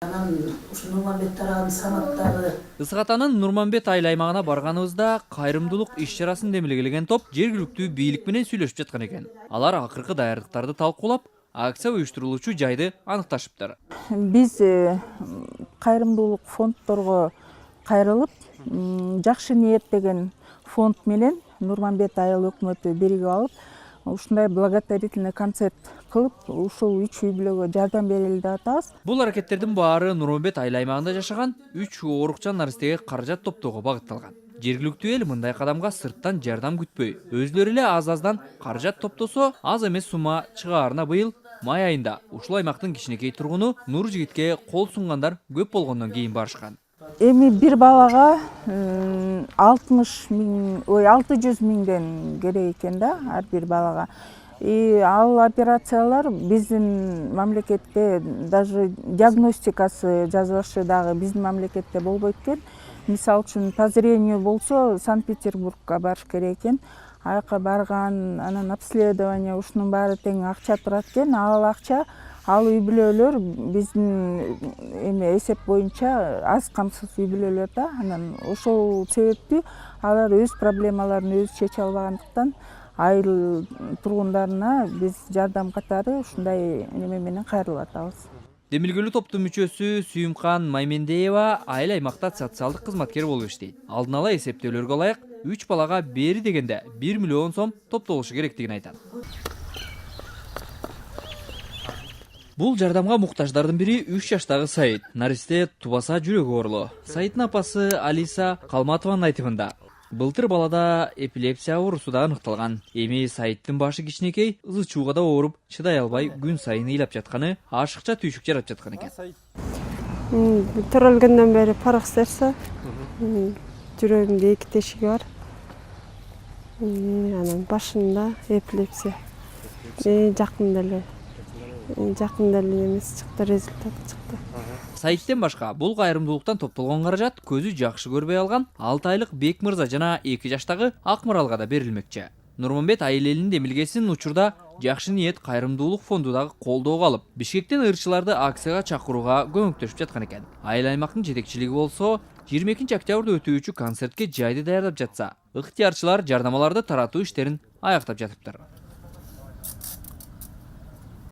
Нурманбет тарабын Саматтагы Ысык Атанын Нурманбет айыл аймагына барганыбызда кайрымдуулук иш чарасын демилгелеген топ жергиликтүү бийлик менен сүйлөшүп жаткан экен. Алар акыркы даярдыктарды талкуулап, акция уюштурулуучу жайды аныкташыптыр. Биз кайрымдуулук фонддорго кайрылып, жакшы ниет деген фонд менен Нурманбет айыл өкмөтү биригип алып, ушундай благотворительный концерт кылып, ушул 3 үй бүлөгө жардам берели деп атабыз. Бул аракеттердин баары Нурманбет айыл аймагында жашаган 3 оорукчан наристеге каражат топтоого багытталган. Жергиликтүү эл мындай кадамга сырттан жардам күтпөй, өзлөрү эле аз-аздан каражат топтосо, аз эмес сума чыгаарына быйыл май айында ушул аймактын кичинекей тургуну Нур Жигитке кол сунгандар көп болгондон кийин барышкан. Эми бир балага 600 миңден керек экен да, ар бир балага. Ал операциялар биздин мамлекетте даже диагностикасы жазбашы дагы биздин мамлекетте болбойт экен. Мисалы үчүн по зрению болсо Санкт-Петербургка барыш керек экен. Аяка барган, анан обследование ушунун баары тең акча турат экен. Ал акча ал үй бүлөлөр биздин эсеп боюнча аз камсыз үй бүлөлөр да. Анан ошол себептүү алар өз проблемаларын өзү чече албагандыктан айыл тургундарына биз жардам катары ушундай неме менен кайрылып атабыз. Демилгелүү топтун мүчөсү Сүйүмкан Маймендеева айыл аймакта социалдык кызматкер болуп иштейт. Алдын ала эсептөөлөргө ылайык 3 балага бери дегенде 1 миллион сом топтолушу керектигин айтат. Бул жардамга муктаждардын бири 3 жаштагы Саид. Наристе тубаса жүрөгү оорулуу. Саиддин апасы Алиса Калматованын айтымында былтыр балада эпилепсия оорусу да аныкталган. Эми Саиддин башы кичинекей, ызы чууга да ооруп, чыдай албай күн сайын ыйлап жатканы ашыкча түйшүк жаратып жаткан экен. Төрөлгөндөн бери паракстерсе, жүрөгүмдө 2 тешиги бар. Анан башында эпилепсия. Жакында эле эмес чыкты, результат чыкты. Саидден башка бул кайрымдуулуктан топтолгон каражат көзү жакшы көрбөй алган 6 айлык Бекмырза жана 2 жаштагы Акмаралга да берилмекчи. Нурманбет айыл элинин демилгесин учурда жакшы ниет кайрымдуулук фонду дагы колдоого алып, Бишкектен ырчыларды акцияга чакырууга көмөктөшүп жаткан экен. Айыл аймактын жетекчилиги болсо 22 октябрда өтүүчү концертке жайды даярдап жатса, ыктыярчылар жардамаларды таратуу иштерин аяктап жатыптыр.